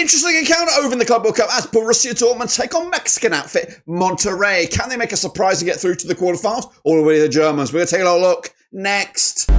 Interesting encounter over in the Club World Cup as Borussia Dortmund take on Mexican outfit Monterrey. Can they make a surprise and get through to the quarterfinals? All the way to the Germans. We're going to take a little look next.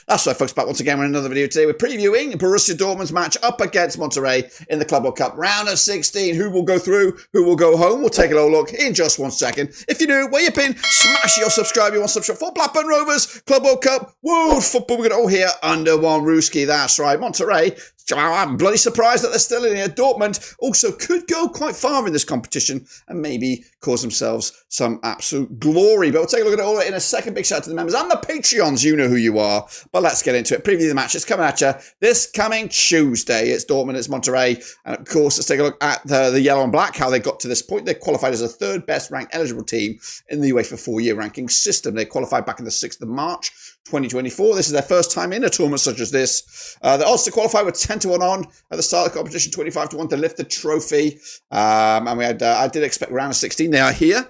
That's right, folks, back once again with another video today. We're previewing Borussia Dortmund's match up against Monterrey in the Club World Cup round of 16. Who will go through? Who will go home? We'll take a little look in just 1 second. If you're new, where you been? Smash your subscribe. You want to subscribe for Blackburn Rovers, Club World Cup, World Football. We're going to all here under one Rooski. That's right, Monterrey. I'm bloody surprised that they're still in here. Dortmund also could go quite far in this competition and maybe cause themselves some absolute glory. But we'll take a look at it all in a second. Big shout out to the members and the Patreons. You know who you are. But let's get into it. Preview the match. It's coming at you this coming Tuesday. It's Dortmund, it's Monterrey. And of course, let's take a look at the yellow and black, how they got to this point. They qualified as the third best ranked eligible team in the UEFA 4-year ranking system. They qualified back in the 6th of March. 2024. This is their first time in a tournament such as this. The odds to qualify were 10-1 on at the start of the competition, 25-1 to lift the trophy. And we had, I did expect round of 16. They are here.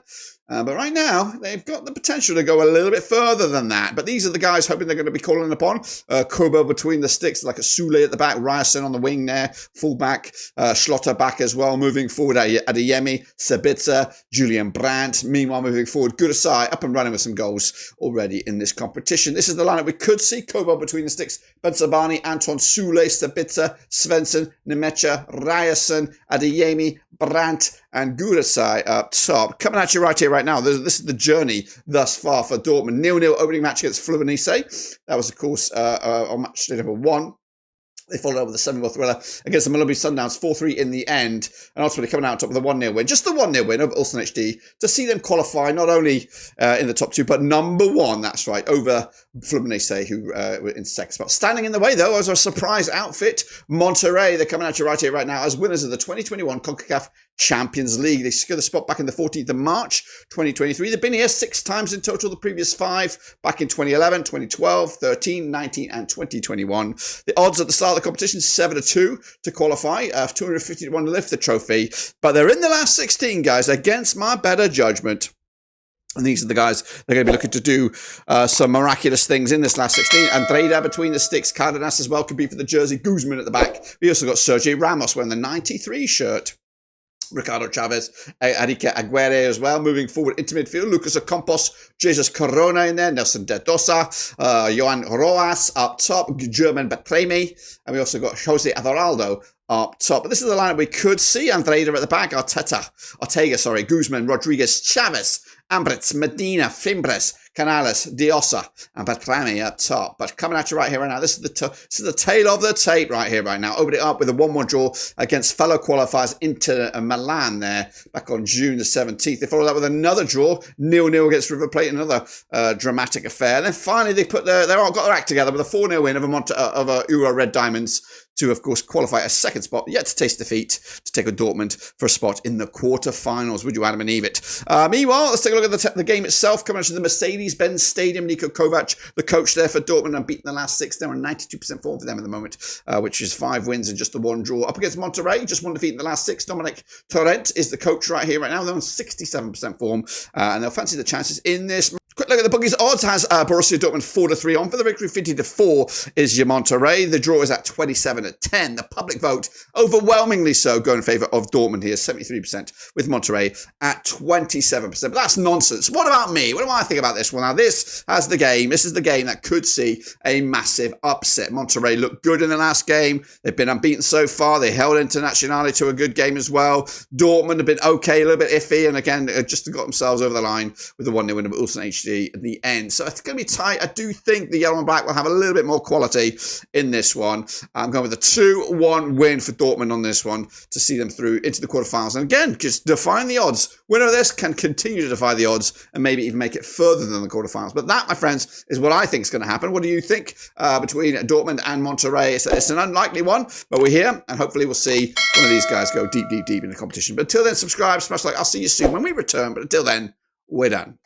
But right now, they've got the potential to go a little bit further than that. But these are the guys hoping they're going to be calling upon. Kobo between the sticks, like a Sule at the back, Ryerson on the wing there, fullback, Schlotter back as well, moving forward, Adeyemi, Sabitzer, Julian Brandt. Meanwhile, moving forward, Gudasai up and running with some goals already in this competition. This is the lineup we could see. Kobo between the sticks, Bensabani, Anton Sule, Sabitzer, Svensson, Nemecha, Ryerson, Adeyemi, Brandt, and Gudasai up top. Coming at you right here, right now. This is the journey thus far for Dortmund. 0-0 opening match against Fluminense. That was, of course, on match day number 1. They followed up with a 7-0 thriller against the Malumbi Sundowns, 4-3 in the end, and ultimately coming out on top with a 1-0 win. Just the 1-0 win over Ulsan HD to see them qualify not only in the top 2, but number 1, that's right, over Fluminense, who were in second spot. Standing in the way, though, as a surprise outfit, Monterrey. They're coming at you right here, right now, as winners of the 2021 CONCACAF Champions League. They secured the spot back in the 14th of March, 2023. They've been here 6 times in total, the previous 5, back in 2011, 2012, 13, 19, and 2021. The odds at the start of the competition, 7-2 to qualify, 250-1 to lift the trophy. But they're in the last 16, guys, against my better judgment. And these are the guys they're going to be looking to do some miraculous things in this last 16. Andreda between the sticks. Cardenas as well could be for the jersey. Guzman at the back. We also got Sergio Ramos wearing the 93 shirt. Ricardo Chavez, Enrique Aguirre as well. Moving forward into midfield, Lucas Ocampos, Jesus Corona in there, Nelson De Dosa, Johan Roas up top, German Betremi, and we also got Jose Adoraldo up top. But this is the lineup we could see. Andreda at the back, Ortega, Guzman, Rodriguez, Chavez, Ambritz, Medina, Fimbres, Canales, Diosa, and Betrami up top. But coming at you right here, right now, this is the tail of the tape right here, right now. Opened it up with a 1-1 draw against fellow qualifiers Inter Milan there back on June the 17th. They followed that with another draw, 0-0 against River Plate, another dramatic affair. And then finally, they got their act together with a 4-0 win over Ura Red Diamonds to, of course, qualify a second spot, yet to taste defeat, to take on Dortmund for a spot in the quarterfinals. Would you, Adam and Eve it? Meanwhile, let's take a look at the game itself. Coming to the Mercedes-Benz Stadium, Niko Kovac, the coach there for Dortmund, and beaten the last 6. They're on 92% form for them at the moment, which is 5 wins and just the 1 draw. Up against Monterrey, just 1 defeat in the last 6. Dominic Torrent is the coach right here, right now. They're on 67% form, and they'll fancy the chances in this. Quick look at the bookies. Odds has Borussia Dortmund 4-3 on. For the victory, 50-4 is your Monterrey. The draw is at 27-10. The public vote, overwhelmingly so, go in favour of Dortmund here, 73%, with Monterrey at 27%. But that's nonsense. What about me? What do I think about this one? Now, this is the game that could see a massive upset. Monterrey looked good in the last game. They've been unbeaten so far. They held Internazionale to a good game as well. Dortmund have been okay, a little bit iffy, and again, just got themselves over the line with the 1-0 win of Ulsan HD at the end. So it's going to be tight. I do think the yellow and black will have a little bit more quality in this one. I'm going with a 2-1 win for Dortmund on this one to see them through into the quarterfinals. And again, just defying the odds. Winner of this can continue to defy the odds and maybe even make it further than the quarterfinals. But that, my friends, is what I think is going to happen. What do you think between Dortmund and Monterrey? It's an unlikely one, but we're here, and hopefully we'll see one of these guys go deep in the competition. But until then, subscribe, smash like. I'll see you soon when we return. But until then, we're done.